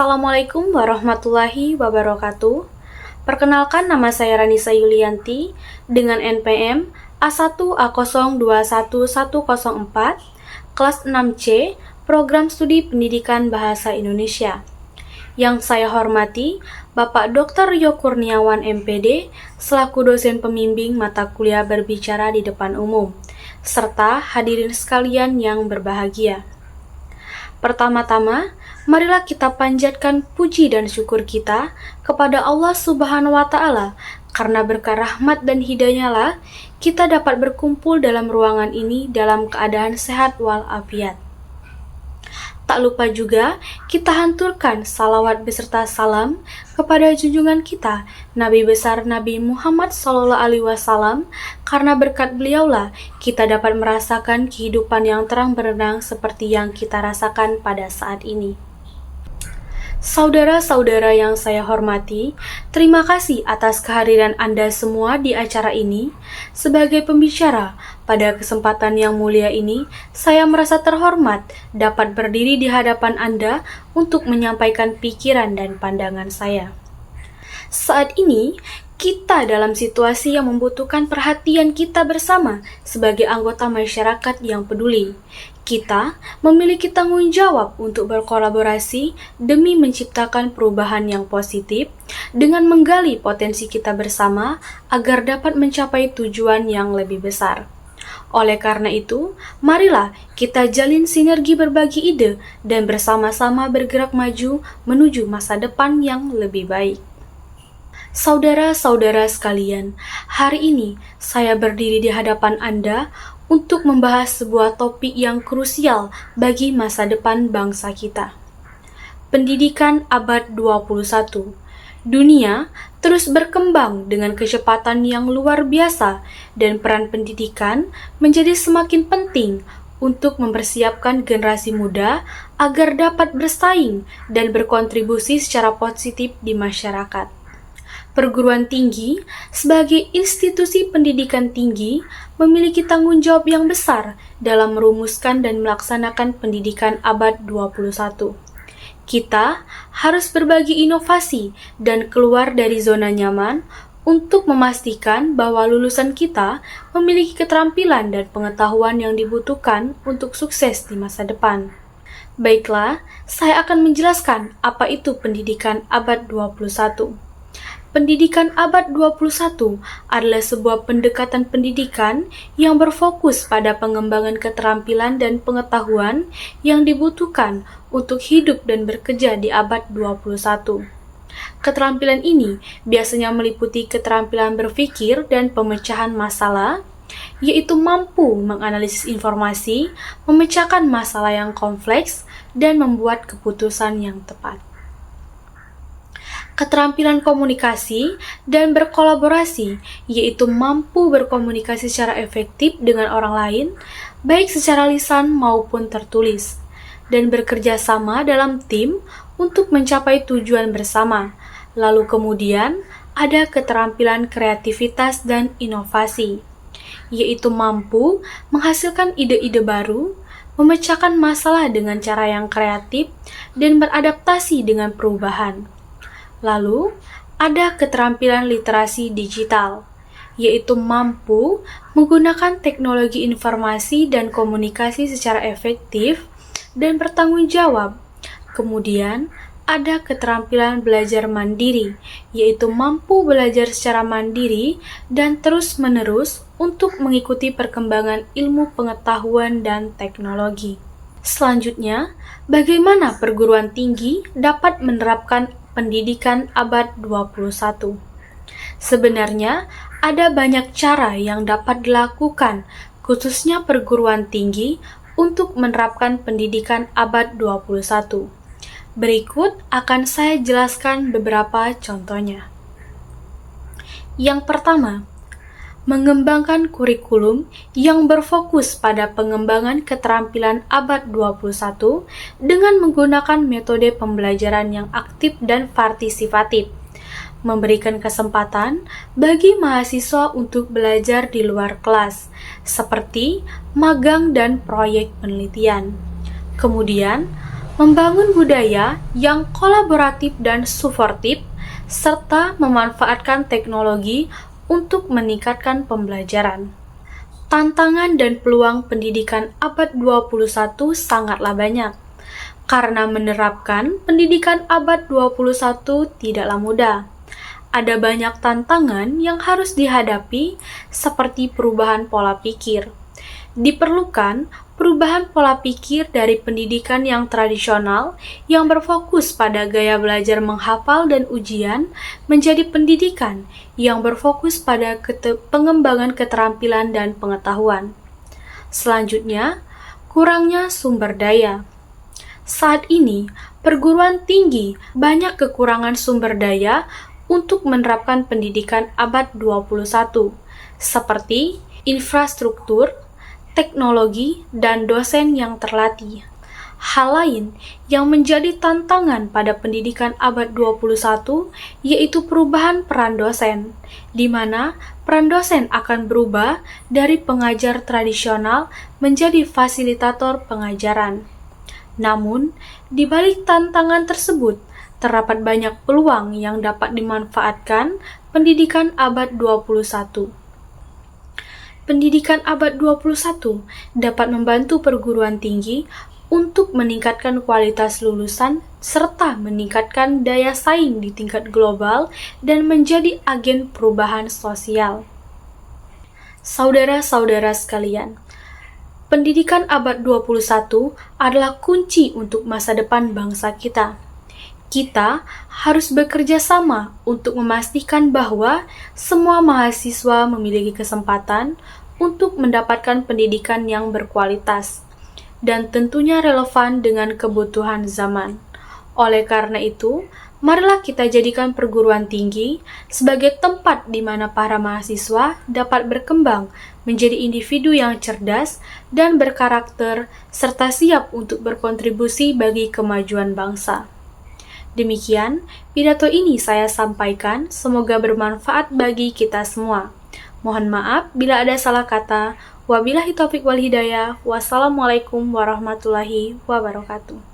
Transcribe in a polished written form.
Assalamualaikum warahmatullahi wabarakatuh. Perkenalkan, nama saya Ranisa Yulianti dengan NPM A1A021104, kelas 6C, Program Studi Pendidikan Bahasa Indonesia. Yang saya hormati Bapak Dr. Rio Kurniawan MPD selaku dosen pembimbing mata kuliah berbicara di depan umum, serta hadirin sekalian yang berbahagia. Pertama-tama, marilah kita panjatkan puji dan syukur kita kepada Allah Subhanahu wa Ta'ala, karena berkah rahmat dan hidayahnya kita dapat berkumpul dalam ruangan ini dalam keadaan sehat walafiat. Tak lupa juga kita hanturkan salawat beserta salam kepada junjungan kita Nabi besar Nabi Muhammad SAW, karena berkat beliaulah kita dapat merasakan kehidupan yang terang benderang seperti yang kita rasakan pada saat ini. Saudara-saudara yang saya hormati, terima kasih atas kehadiran Anda semua di acara ini. Sebagai pembicara, pada kesempatan yang mulia ini, saya merasa terhormat dapat berdiri di hadapan Anda untuk menyampaikan pikiran dan pandangan saya. Saat ini, kita dalam situasi yang membutuhkan perhatian kita bersama sebagai anggota masyarakat yang peduli. Kita memiliki tanggung jawab untuk berkolaborasi demi menciptakan perubahan yang positif dengan menggali potensi kita bersama agar dapat mencapai tujuan yang lebih besar. Oleh karena itu, marilah kita jalin sinergi berbagi ide dan bersama-sama bergerak maju menuju masa depan yang lebih baik. Saudara-saudara sekalian, hari ini saya berdiri di hadapan Anda untuk membahas sebuah topik yang krusial bagi masa depan bangsa kita. Pendidikan abad 21. Dunia terus berkembang dengan kecepatan yang luar biasa dan peran pendidikan menjadi semakin penting untuk mempersiapkan generasi muda agar dapat bersaing dan berkontribusi secara positif di masyarakat. Perguruan tinggi sebagai institusi pendidikan tinggi memiliki tanggung jawab yang besar dalam merumuskan dan melaksanakan pendidikan abad 21. Kita harus berbagi inovasi dan keluar dari zona nyaman untuk memastikan bahwa lulusan kita memiliki keterampilan dan pengetahuan yang dibutuhkan untuk sukses di masa depan. Baiklah, saya akan menjelaskan apa itu pendidikan abad 21. Pendidikan abad 21 adalah sebuah pendekatan pendidikan yang berfokus pada pengembangan keterampilan dan pengetahuan yang dibutuhkan untuk hidup dan bekerja di abad 21. Keterampilan ini biasanya meliputi keterampilan berpikir dan pemecahan masalah, yaitu mampu menganalisis informasi, memecahkan masalah yang kompleks, dan membuat keputusan yang tepat. Keterampilan komunikasi dan berkolaborasi, yaitu mampu berkomunikasi secara efektif dengan orang lain, baik secara lisan maupun tertulis, dan bekerja sama dalam tim untuk mencapai tujuan bersama. Lalu kemudian ada keterampilan kreativitas dan inovasi, yaitu mampu menghasilkan ide-ide baru, memecahkan masalah dengan cara yang kreatif, dan beradaptasi dengan perubahan. Lalu, ada keterampilan literasi digital, yaitu mampu menggunakan teknologi informasi dan komunikasi secara efektif dan bertanggung jawab. Kemudian, ada keterampilan belajar mandiri, yaitu mampu belajar secara mandiri dan terus-menerus untuk mengikuti perkembangan ilmu pengetahuan dan teknologi. Selanjutnya, bagaimana perguruan tinggi dapat menerapkan pendidikan abad 21? Sebenarnya, ada banyak cara yang dapat dilakukan, khususnya perguruan tinggi, untuk menerapkan pendidikan abad 21. Berikut akan saya jelaskan beberapa contohnya. Yang pertama, mengembangkan kurikulum yang berfokus pada pengembangan keterampilan abad 21 dengan menggunakan metode pembelajaran yang aktif dan partisipatif, memberikan kesempatan bagi mahasiswa untuk belajar di luar kelas, seperti magang dan proyek penelitian. Kemudian, membangun budaya yang kolaboratif dan suportif, serta memanfaatkan teknologi untuk meningkatkan pembelajaran. Tantangan dan peluang pendidikan abad 21 sangatlah banyak, karena menerapkan pendidikan abad 21 tidaklah mudah. Ada banyak tantangan yang harus dihadapi, seperti perubahan pola pikir. Diperlukan perubahan pola pikir dari pendidikan yang tradisional yang berfokus pada gaya belajar menghafal dan ujian menjadi pendidikan yang berfokus pada pengembangan keterampilan dan pengetahuan. Selanjutnya, kurangnya sumber daya. Saat ini, perguruan tinggi banyak kekurangan sumber daya untuk menerapkan pendidikan abad 21, seperti infrastruktur, teknologi, dan dosen yang terlatih. Hal lain yang menjadi tantangan pada pendidikan abad 21 yaitu perubahan peran dosen, di mana peran dosen akan berubah dari pengajar tradisional menjadi fasilitator pengajaran. Namun, di balik tantangan tersebut, terdapat banyak peluang yang dapat dimanfaatkan pendidikan abad 21. Pendidikan abad 21 dapat membantu perguruan tinggi untuk meningkatkan kualitas lulusan serta meningkatkan daya saing di tingkat global dan menjadi agen perubahan sosial. Saudara-saudara sekalian, pendidikan abad 21 adalah kunci untuk masa depan bangsa kita. Kita harus bekerja sama untuk memastikan bahwa semua mahasiswa memiliki kesempatan untuk mendapatkan pendidikan yang berkualitas dan tentunya relevan dengan kebutuhan zaman. Oleh karena itu, marilah kita jadikan perguruan tinggi sebagai tempat di mana para mahasiswa dapat berkembang menjadi individu yang cerdas dan berkarakter serta siap untuk berkontribusi bagi kemajuan bangsa. Demikian, pidato ini saya sampaikan, semoga bermanfaat bagi kita semua. Mohon maaf bila ada salah kata. Wabillahi taufiq wal hidayah. Wassalamualaikum warahmatullahi wabarakatuh.